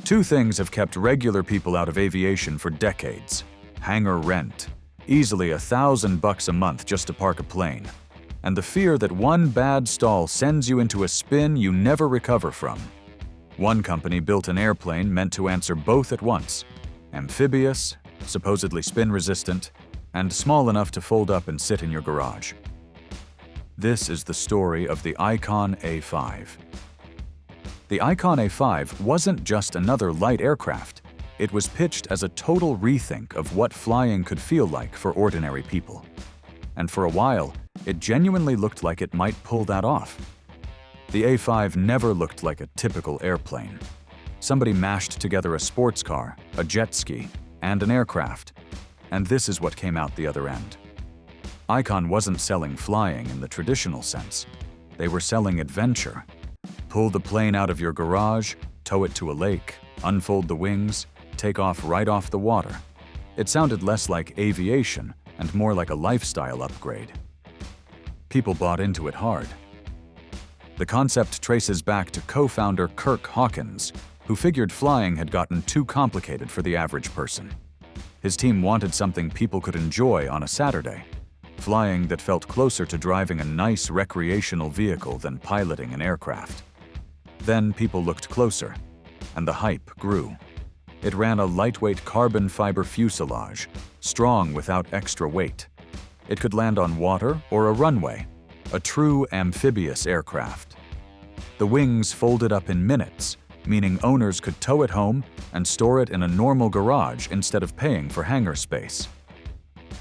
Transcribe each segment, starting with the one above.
Two things have kept regular people out of aviation for decades: hangar rent, easily $1,000 a month just to park a plane, and the fear that one bad stall sends you into a spin you never recover from. One company built an airplane meant to answer both at once: amphibious, supposedly spin-resistant, and small enough to fold up and sit in your garage. This is the story of the Icon A5. The Icon A5 wasn't just another light aircraft. It was pitched as a total rethink of what flying could feel like for ordinary people. And for a while, it genuinely looked like it might pull that off. The A5 never looked like a typical airplane. Somebody mashed together a sports car, a jet ski, and an aircraft, and this is what came out the other end. Icon wasn't selling flying in the traditional sense. They were selling adventure. Pull the plane out of your garage, tow it to a lake, unfold the wings, take off right off the water. It sounded less like aviation and more like a lifestyle upgrade. People bought into it hard. The concept traces back to co-founder Kirk Hawkins, who figured flying had gotten too complicated for the average person. His team wanted something people could enjoy on a Saturday, flying that felt closer to driving a nice recreational vehicle than piloting an aircraft. Then people looked closer, and the hype grew. It ran a lightweight carbon fiber fuselage, strong without extra weight. It could land on water or a runway, a true amphibious aircraft. The wings folded up in minutes, meaning owners could tow it home and store it in a normal garage instead of paying for hangar space.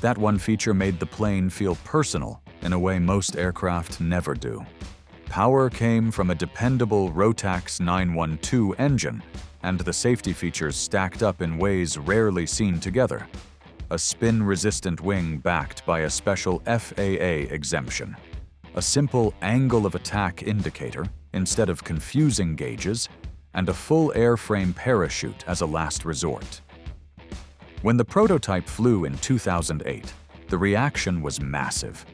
That one feature made the plane feel personal in a way most aircraft never do. Power came from a dependable Rotax 912 engine, and the safety features stacked up in ways rarely seen together. A spin-resistant wing backed by a special FAA exemption. A simple angle of attack indicator instead of confusing gauges, and a full airframe parachute as a last resort. When the prototype flew in 2008, the reaction was massive.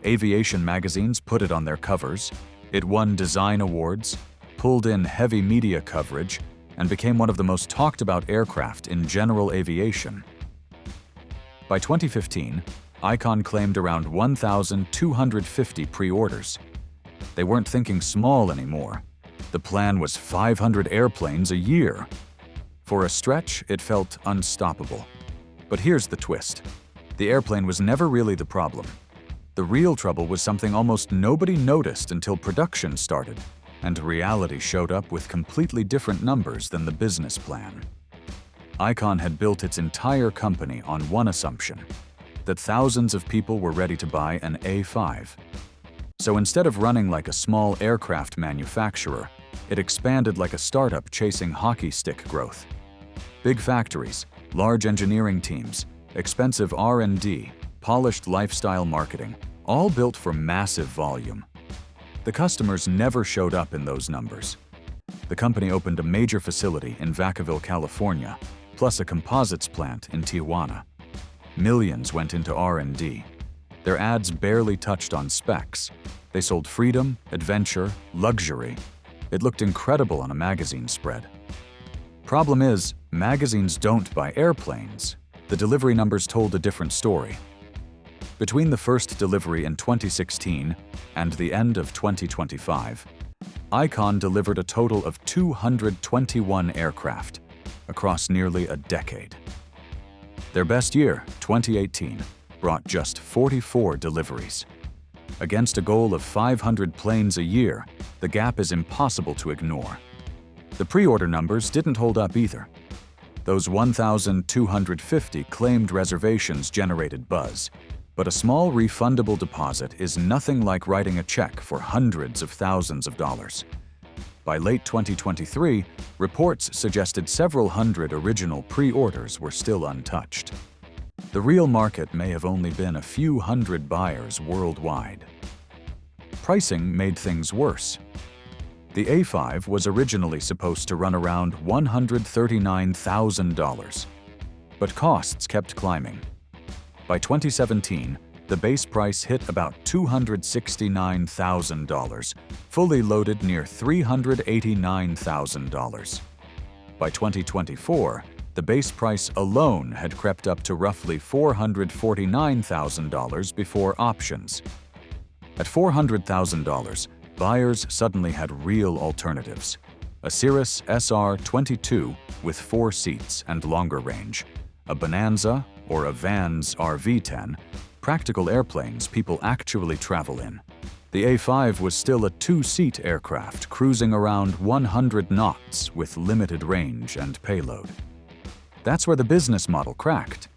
Aviation magazines put it on their covers. It won design awards, pulled in heavy media coverage, and became one of the most talked about aircraft in general aviation. By 2015, Icon claimed around 1,250 pre-orders. They weren't thinking small anymore. The plan was 500 airplanes a year. For a stretch, it felt unstoppable. But here's the twist. The airplane was never really the problem. The real trouble was something almost nobody noticed until production started, and reality showed up with completely different numbers than the business plan. Icon had built its entire company on one assumption: that thousands of people were ready to buy an A5. So instead of running like a small aircraft manufacturer, it expanded like a startup chasing hockey stick growth. Big factories, large engineering teams, expensive R&D, polished lifestyle marketing, all built for massive volume. The customers never showed up in those numbers. The company opened a major facility in Vacaville, California, plus a composites plant in Tijuana. Millions went into R&D. Their ads barely touched on specs. They sold freedom, adventure, luxury. It looked incredible on a magazine spread. Problem is, magazines don't buy airplanes. The delivery numbers told a different story. Between the first delivery in 2016 and the end of 2025, Icon delivered a total of 221 aircraft across nearly a decade. Their best year, 2018, brought just 44 deliveries. Against a goal of 500 planes a year, the gap is impossible to ignore. The pre-order numbers didn't hold up either. Those 1,250 claimed reservations generated buzz, but a small refundable deposit is nothing like writing a check for hundreds of thousands of dollars. By late 2023, reports suggested several hundred original pre-orders were still untouched. The real market may have only been a few hundred buyers worldwide. Pricing made things worse. The A5 was originally supposed to run around $139,000, but costs kept climbing. By 2017, the base price hit about $269,000, fully loaded near $389,000. By 2024, the base price alone had crept up to roughly $449,000 before options. At $400,000, buyers suddenly had real alternatives. A Cirrus SR-22 with 4 seats and longer range, a Bonanza or a Vans RV-10, practical airplanes people actually travel in. The A5 was still a 2-seat aircraft cruising around 100 knots with limited range and payload. That's where the business model cracked.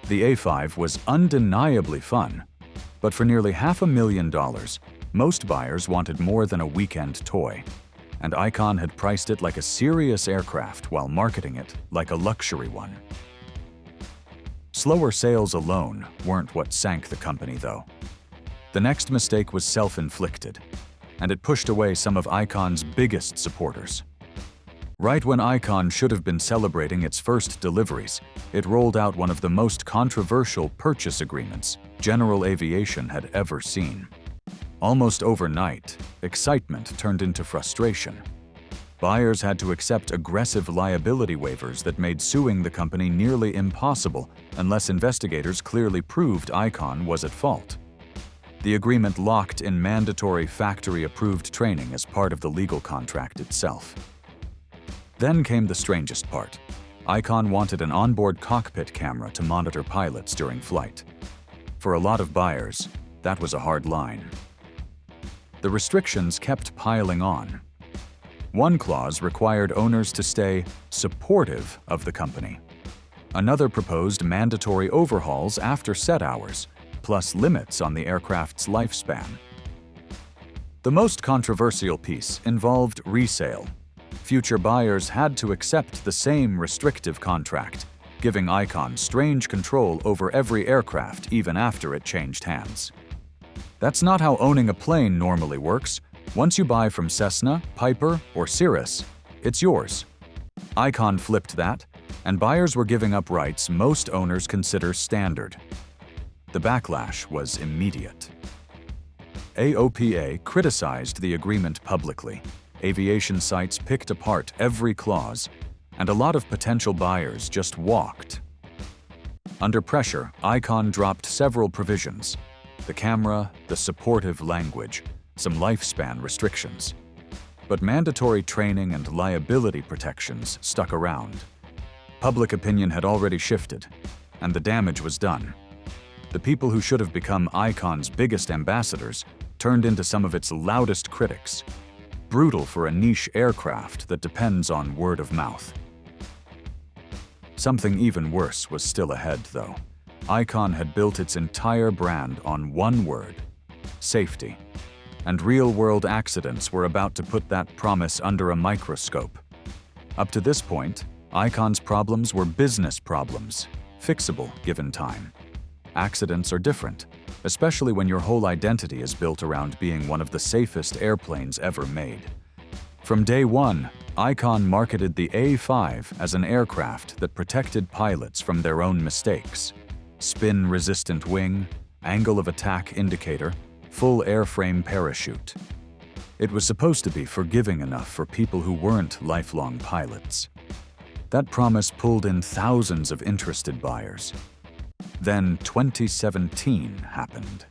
The A5 was undeniably fun, but for nearly $500,000, most buyers wanted more than a weekend toy, and Icon had priced it like a serious aircraft while marketing it like a luxury one. Slower sales alone weren't what sank the company, though. The next mistake was self-inflicted, and it pushed away some of Icon's biggest supporters. Right when Icon should have been celebrating its first deliveries, it rolled out one of the most controversial purchase agreements General Aviation had ever seen. Almost overnight, excitement turned into frustration. Buyers had to accept aggressive liability waivers that made suing the company nearly impossible unless investigators clearly proved Icon was at fault. The agreement locked in mandatory factory-approved training as part of the legal contract itself. Then came the strangest part. Icon wanted an onboard cockpit camera to monitor pilots during flight. For a lot of buyers, that was a hard line. The restrictions kept piling on. One clause required owners to stay supportive of the company. Another proposed mandatory overhauls after set hours, plus limits on the aircraft's lifespan. The most controversial piece involved resale. Future buyers had to accept the same restrictive contract, giving Icon strange control over every aircraft even after it changed hands. That's not how owning a plane normally works. Once you buy from Cessna, Piper, or Cirrus, it's yours. Icon flipped that, and buyers were giving up rights most owners consider standard. The backlash was immediate. AOPA criticized the agreement publicly. Aviation sites picked apart every clause, and a lot of potential buyers just walked. Under pressure, Icon dropped several provisions: the camera, the supportive language, some lifespan restrictions. But mandatory training and liability protections stuck around. Public opinion had already shifted, and the damage was done. The people who should have become Icon's biggest ambassadors turned into some of its loudest critics. Brutal for a niche aircraft that depends on word of mouth. Something even worse was still ahead, though. Icon had built its entire brand on one word: safety. And real-world accidents were about to put that promise under a microscope. Up to this point, Icon's problems were business problems, fixable given time. Accidents are different, especially when your whole identity is built around being one of the safest airplanes ever made. From day one, Icon marketed the A5 as an aircraft that protected pilots from their own mistakes. Spin-resistant wing, angle of attack indicator, full airframe parachute. It was supposed to be forgiving enough for people who weren't lifelong pilots. That promise pulled in thousands of interested buyers. Then 2017 happened.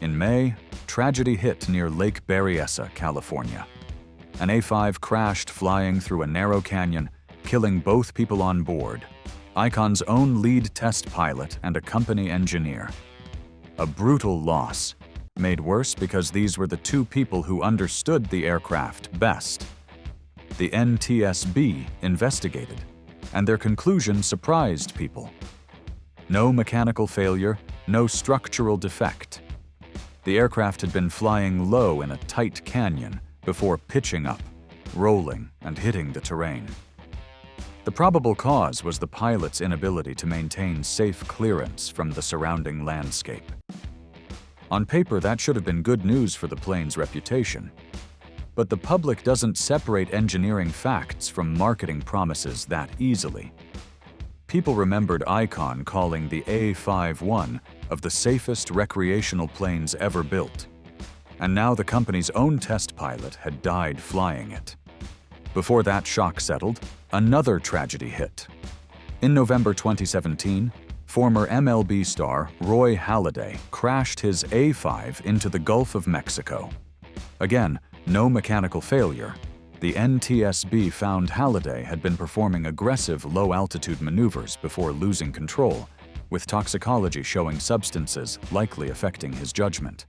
In May, tragedy hit near Lake Berryessa, California. An A5 crashed flying through a narrow canyon, killing both people on board, Icon's own lead test pilot and a company engineer. A brutal loss, made worse because these were the two people who understood the aircraft best. The NTSB investigated, and their conclusion surprised people. No mechanical failure, no structural defect. The aircraft had been flying low in a tight canyon before pitching up, rolling, and hitting the terrain. The probable cause was the pilot's inability to maintain safe clearance from the surrounding landscape. On paper, that should have been good news for the plane's reputation. But the public doesn't separate engineering facts from marketing promises that easily. People remembered Icon calling the A5 one of the safest recreational planes ever built. And now the company's own test pilot had died flying it. Before that shock settled, Icon Another tragedy hit. In November 2017, former MLB star Roy Halladay crashed his A5 into the Gulf of Mexico. Again, no mechanical failure. The NTSB found Halladay had been performing aggressive low-altitude maneuvers before losing control, with toxicology showing substances likely affecting his judgment.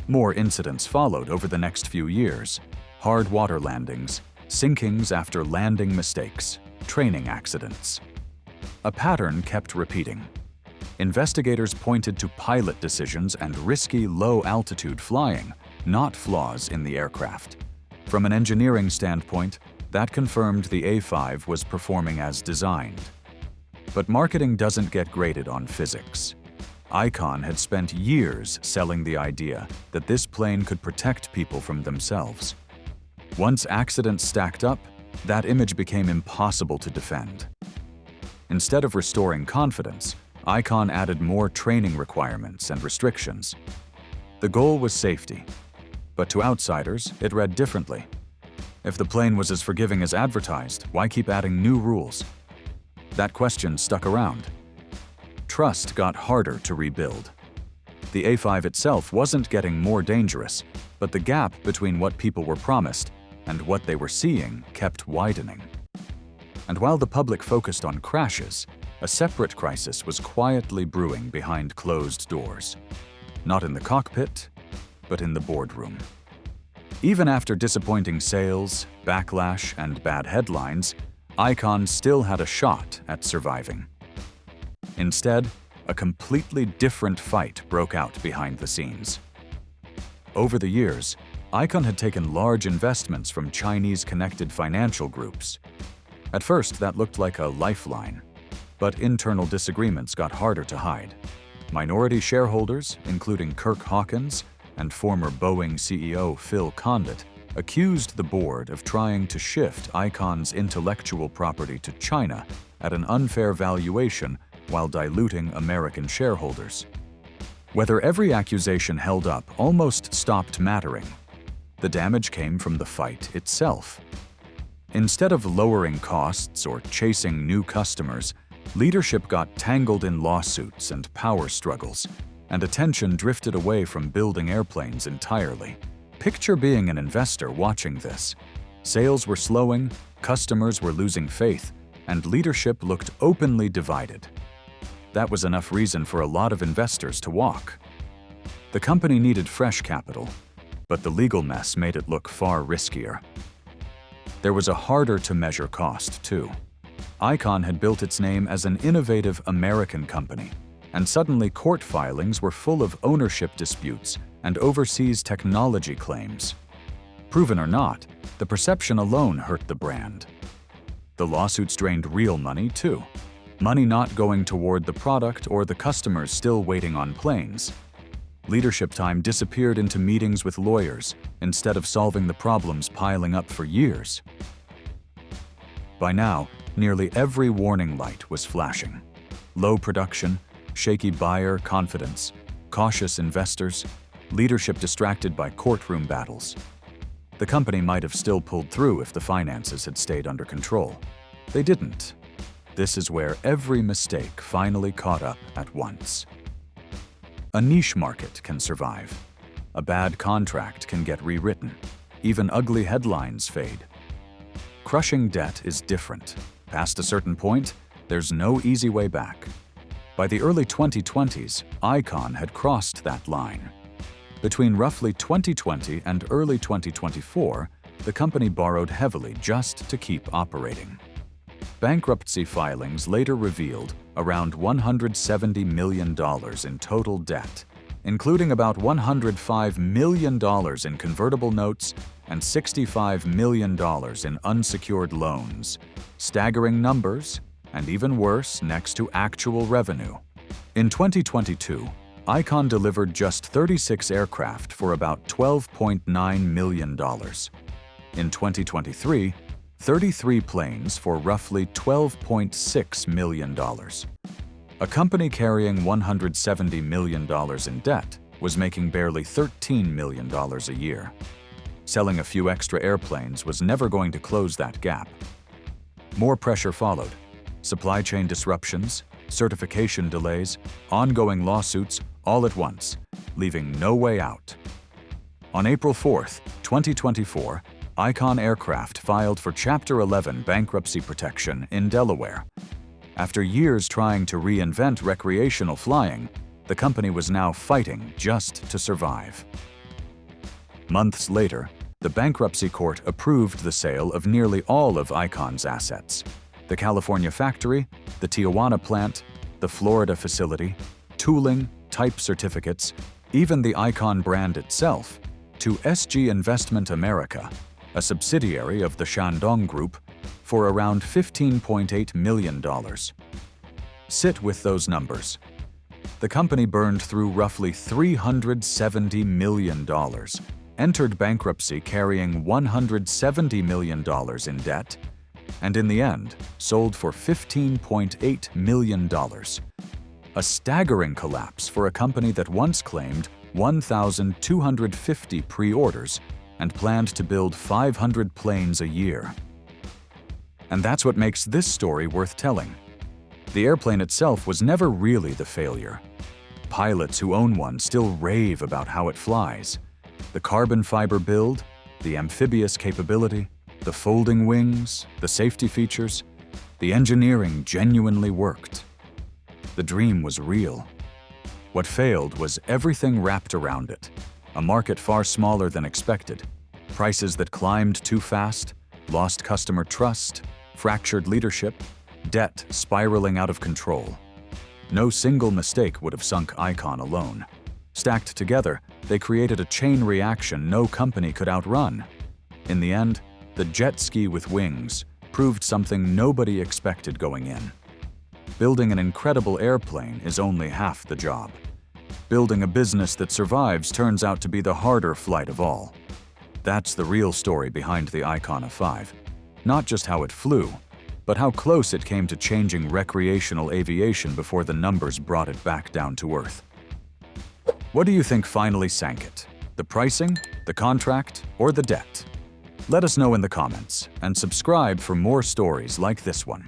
More incidents followed over the next few years: hard water landings, sinkings after landing mistakes, training accidents. A pattern kept repeating. Investigators pointed to pilot decisions and risky low-altitude flying, not flaws in the aircraft. From an engineering standpoint, that confirmed the A5 was performing as designed. But marketing doesn't get graded on physics. Icon had spent years selling the idea that this plane could protect people from themselves. Once accidents stacked up, that image became impossible to defend. Instead of restoring confidence, Icon added more training requirements and restrictions. The goal was safety, but to outsiders, it read differently. If the plane was as forgiving as advertised, why keep adding new rules? That question stuck around. Trust got harder to rebuild. The A5 itself wasn't getting more dangerous, but the gap between what people were promised and what they were seeing kept widening. And while the public focused on crashes, a separate crisis was quietly brewing behind closed doors. Not in the cockpit, but in the boardroom. Even after disappointing sales, backlash, and bad headlines, Icon still had a shot at surviving. Instead, a completely different fight broke out behind the scenes. Over the years, Icon had taken large investments from Chinese-connected financial groups. At first, that looked like a lifeline, but internal disagreements got harder to hide. Minority shareholders, including Kirk Hawkins and former Boeing CEO Phil Condit, accused the board of trying to shift Icon's intellectual property to China at an unfair valuation while diluting American shareholders. Whether every accusation held up almost stopped mattering. The damage came from the fight itself. Instead of lowering costs or chasing new customers, leadership got tangled in lawsuits and power struggles, and attention drifted away from building airplanes entirely. Picture being an investor watching this. Sales were slowing, customers were losing faith, and leadership looked openly divided. That was enough reason for a lot of investors to walk. The company needed fresh capital, but the legal mess made it look far riskier. There was a harder-to-measure cost, too. Icon had built its name as an innovative American company, and suddenly court filings were full of ownership disputes and overseas technology claims. Proven or not, the perception alone hurt the brand. The lawsuits drained real money, too. Money not going toward the product or the customers still waiting on planes. Leadership time disappeared into meetings with lawyers instead of solving the problems piling up for years. By now, nearly every warning light was flashing. Low production, shaky buyer confidence, cautious investors, leadership distracted by courtroom battles. The company might have still pulled through if the finances had stayed under control. They didn't. This is where every mistake finally caught up at once. A niche market can survive. A bad contract can get rewritten. Even ugly headlines fade. Crushing debt is different. Past a certain point, there's no easy way back. By the early 2020s, Icon had crossed that line. Between roughly 2020 and early 2024, the company borrowed heavily just to keep operating. Bankruptcy filings later revealed around $170 million in total debt, including about $105 million in convertible notes and $65 million in unsecured loans. Staggering numbers, and even worse next to actual revenue. In 2022, Icon delivered just 36 aircraft for about $12.9 million. In 2023, 33 planes for roughly $12.6 million. A company carrying $170 million in debt was making barely $13 million a year. Selling a few extra airplanes was never going to close that gap. More pressure followed. Supply chain disruptions, certification delays, ongoing lawsuits, all at once, leaving no way out. On April 4, 2024, Icon Aircraft filed for Chapter 11 bankruptcy protection in Delaware. After years trying to reinvent recreational flying, the company was now fighting just to survive. Months later, the bankruptcy court approved the sale of nearly all of Icon's assets: the California factory, the Tijuana plant, the Florida facility, tooling, type certificates, even the Icon brand itself, to SG Investment America, a subsidiary of the Shandong Group, for around $15.8 million. Sit with those numbers. The company burned through roughly $370 million, entered bankruptcy carrying $170 million in debt, and in the end, sold for $15.8 million. A staggering collapse for a company that once claimed 1,250 pre-orders and planned to build 500 planes a year. And that's what makes this story worth telling. The airplane itself was never really the failure. Pilots who own one still rave about how it flies. The carbon fiber build, the amphibious capability, the folding wings, the safety features, the engineering genuinely worked. The dream was real. What failed was everything wrapped around it. A market far smaller than expected, prices that climbed too fast, lost customer trust, fractured leadership, debt spiraling out of control. No single mistake would have sunk Icon alone. Stacked together, they created a chain reaction no company could outrun. In the end, the jet ski with wings proved something nobody expected going in. Building an incredible airplane is only half the job. Building a business that survives turns out to be the harder flight of all. That's the real story behind the Icon F5. Not just how it flew, but how close it came to changing recreational aviation before the numbers brought it back down to earth. What do you think finally sank it? The pricing, the contract, or the debt? Let us know in the comments, and subscribe for more stories like this one.